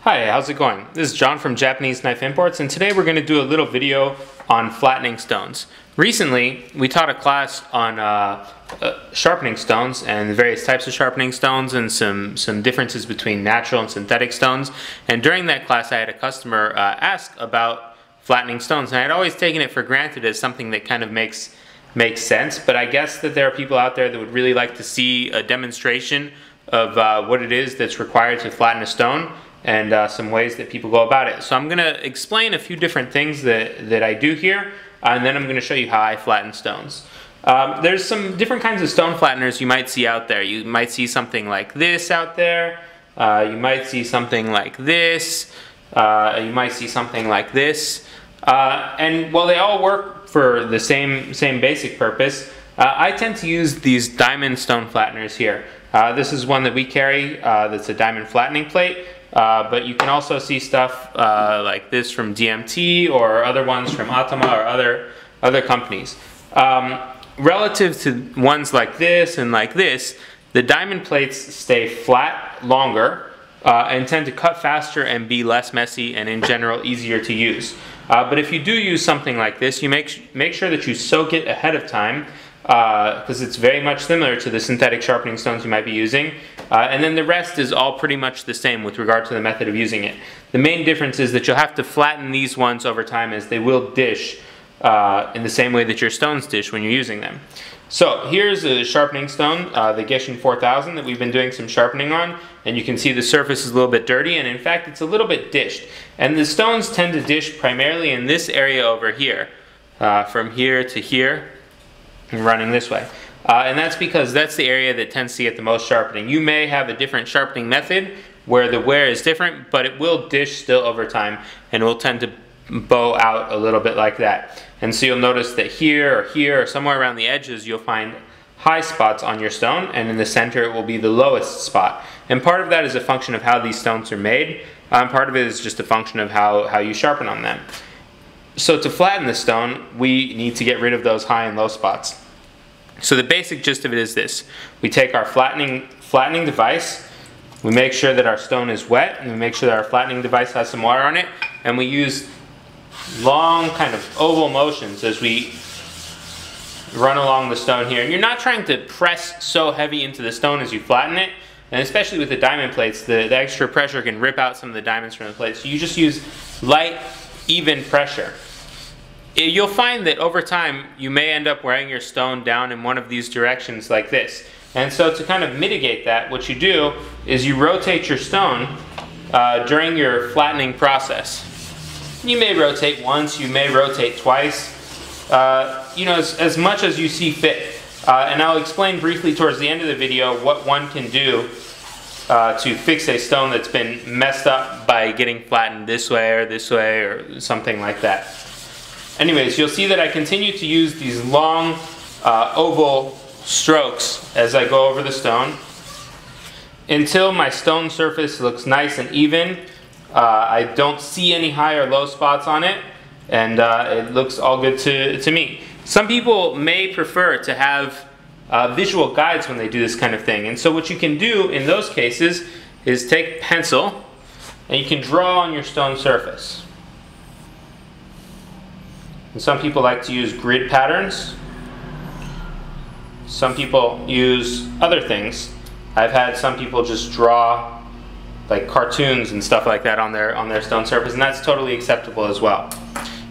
Hi, how's it going? This is John from Japanese Knife Imports, and today we're going to do a little video on flattening stones. Recently, we taught a class on sharpening stones and the various types of sharpening stones and some differences between natural and synthetic stones. And during that class, I had a customer ask about flattening stones, and I'd always taken it for granted as something that kind of makes sense, but I guess that there are people out there that would really like to see a demonstration of what it is that's required to flatten a stone, and some ways that people go about it. So I'm going to explain a few different things that I do here, and then I'm going to show you how I flatten stones. There's some different kinds of stone flatteners you might see out there. You might see something like this out there. You might see something like this. You might see something like this. And while they all work for the same basic purpose, I tend to use these diamond stone flatteners here. This is one that we carry that's a diamond flattening plate. But you can also see stuff like this from DMT or other ones from Atama or other companies. Relative to ones like this and like this, the diamond plates stay flat longer and tend to cut faster and be less messy and in general easier to use. But if you do use something like this, you make sure that you soak it ahead of time, because it's very much similar to the synthetic sharpening stones you might be using. And then the rest is all pretty much the same with regard to the method of using it. The main difference is that you'll have to flatten these ones over time, as they will dish in the same way that your stones dish when you're using them. So here's a sharpening stone, the Geshin 4000, that we've been doing some sharpening on, and you can see the surface is a little bit dirty, and in fact it's a little bit dished. And the stones tend to dish primarily in this area over here, from here to here, and running this way. And that's because that's the area that tends to get the most sharpening. You may have a different sharpening method where the wear is different, but it will dish still over time, and will tend to bow out a little bit like that. And so you'll notice that here or somewhere around the edges you'll find high spots on your stone, and in the center it will be the lowest spot. And part of that is a function of how these stones are made, and part of it is just a function of how you sharpen on them. So to flatten the stone, we need to get rid of those high and low spots. So the basic gist of it is this: we take our flattening device, we make sure that our stone is wet, and we make sure that our flattening device has some water on it, and we use long kind of oval motions as we run along the stone here. And you're not trying to press so heavy into the stone as you flatten it, and especially with the diamond plates, the extra pressure can rip out some of the diamonds from the plates. So you just use light, even pressure. You'll find that over time you may end up wearing your stone down in one of these directions like this. And so to kind of mitigate that, what you do is you rotate your stone during your flattening process. You may rotate once, you may rotate twice, you know, as much as you see fit. And I'll explain briefly towards the end of the video what one can do to fix a stone that's been messed up by getting flattened this way or something like that. Anyways, you'll see that I continue to use these long oval strokes as I go over the stone until my stone surface looks nice and even. I don't see any high or low spots on it, and it looks all good to me. Some people may prefer to have visual guides when they do this kind of thing, and so what you can do in those cases is take pencil and you can draw on your stone surface. And some people like to use grid patterns. Some people use other things. I've had some people just draw like cartoons and stuff like that on their stone surface, and that's totally acceptable as well.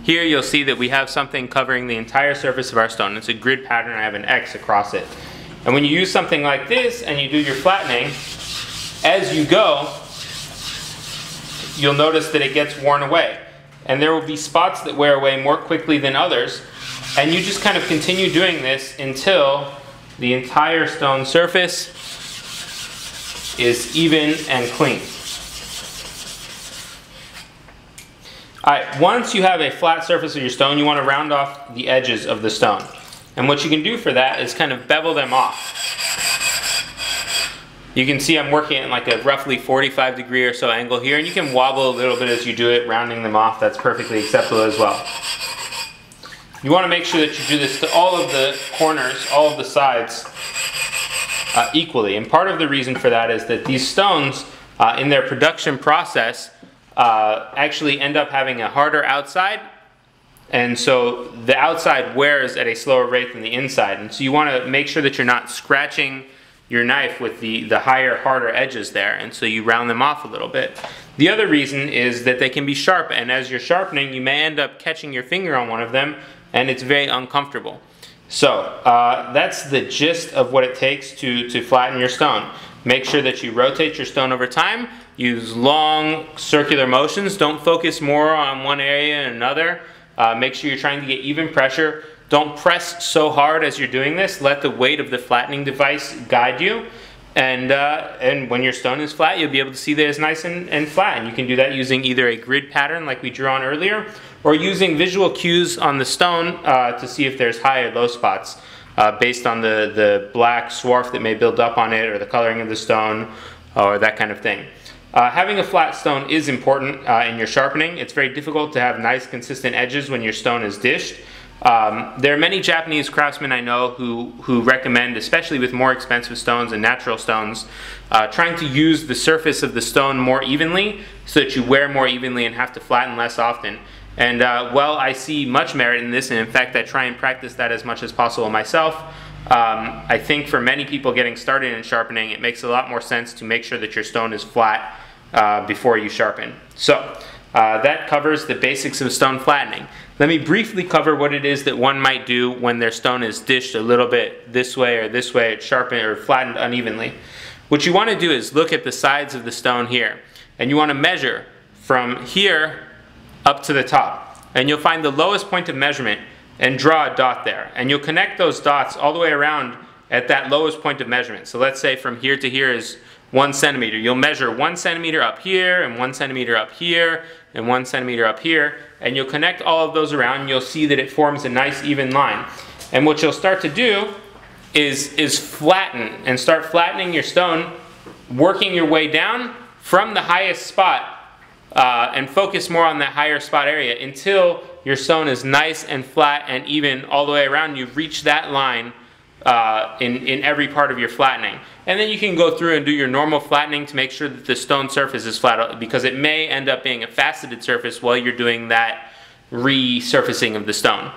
Here you'll see that we have something covering the entire surface of our stone. It's a grid pattern. I have an X across it. And when you use something like this and you do your flattening, as you go, you'll notice that it gets worn away. And there will be spots that wear away more quickly than others, and you just kind of continue doing this until the entire stone surface is even and clean. Alright, once you have a flat surface of your stone, you want to round off the edges of the stone. And what you can do for that is kind of bevel them off. You can see I'm working at like a roughly 45-degree or so angle here, and you can wobble a little bit as you do it, rounding them off. That's perfectly acceptable as well. You want to make sure that you do this to all of the corners, all of the sides equally. And part of the reason for that is that these stones in their production process actually end up having a harder outside, and so the outside wears at a slower rate than the inside. And so you want to make sure that you're not scratching your knife with the higher, harder edges there, and so you round them off a little bit. The other reason is that they can be sharp, and as you're sharpening, you may end up catching your finger on one of them, and it's very uncomfortable. So that's the gist of what it takes to flatten your stone. Make sure that you rotate your stone over time. Use long circular motions. Don't focus more on one area and another. Make sure you're trying to get even pressure. Don't press so hard as you're doing this. Let the weight of the flattening device guide you. And when your stone is flat, you'll be able to see that it's nice and flat. And you can do that using either a grid pattern like we drew on earlier, or using visual cues on the stone to see if there's high or low spots based on the black swarf that may build up on it, or the coloring of the stone, or that kind of thing. Having a flat stone is important in your sharpening. It's very difficult to have nice consistent edges when your stone is dished. There are many Japanese craftsmen I know who recommend, especially with more expensive stones and natural stones, trying to use the surface of the stone more evenly so that you wear more evenly and have to flatten less often. And well, I see much merit in this, and in fact I try and practice that as much as possible myself. I think for many people getting started in sharpening, it makes a lot more sense to make sure that your stone is flat before you sharpen. So that covers the basics of stone flattening. Let me briefly cover what it is that one might do when their stone is dished a little bit this way, it's sharpened or flattened unevenly. What you want to do is look at the sides of the stone here, and you want to measure from here up to the top, and you'll find the lowest point of measurement and draw a dot there, and you'll connect those dots all the way around at that lowest point of measurement. So let's say from here to here is 1 centimeter. You'll measure 1 centimeter up here, and 1 centimeter up here, and 1 centimeter up here, and you'll connect all of those around, and you'll see that it forms a nice even line. And what you'll start to do is flatten, and start flattening your stone, working your way down from the highest spot, and focus more on that higher spot area until your stone is nice and flat and even all the way around. You've reached that line in every part of your flattening. And then you can go through and do your normal flattening to make sure that the stone surface is flat, because it may end up being a faceted surface while you're doing that resurfacing of the stone.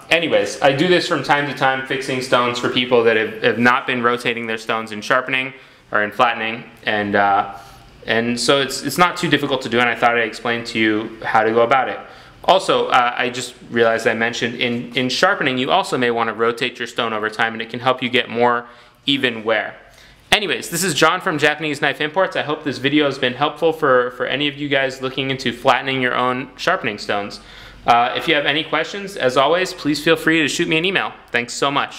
Anyways, I do this from time to time, fixing stones for people that have not been rotating their stones in sharpening or in flattening, and so it's not too difficult to do, and I thought I'd explain to you how to go about it. Also, I just realized I mentioned in sharpening, you also may want to rotate your stone over time, and it can help you get more even wear. Anyways, this is John from Japanese Knife Imports. I hope this video has been helpful for any of you guys looking into flattening your own sharpening stones. If you have any questions, as always, please feel free to shoot me an email. Thanks so much.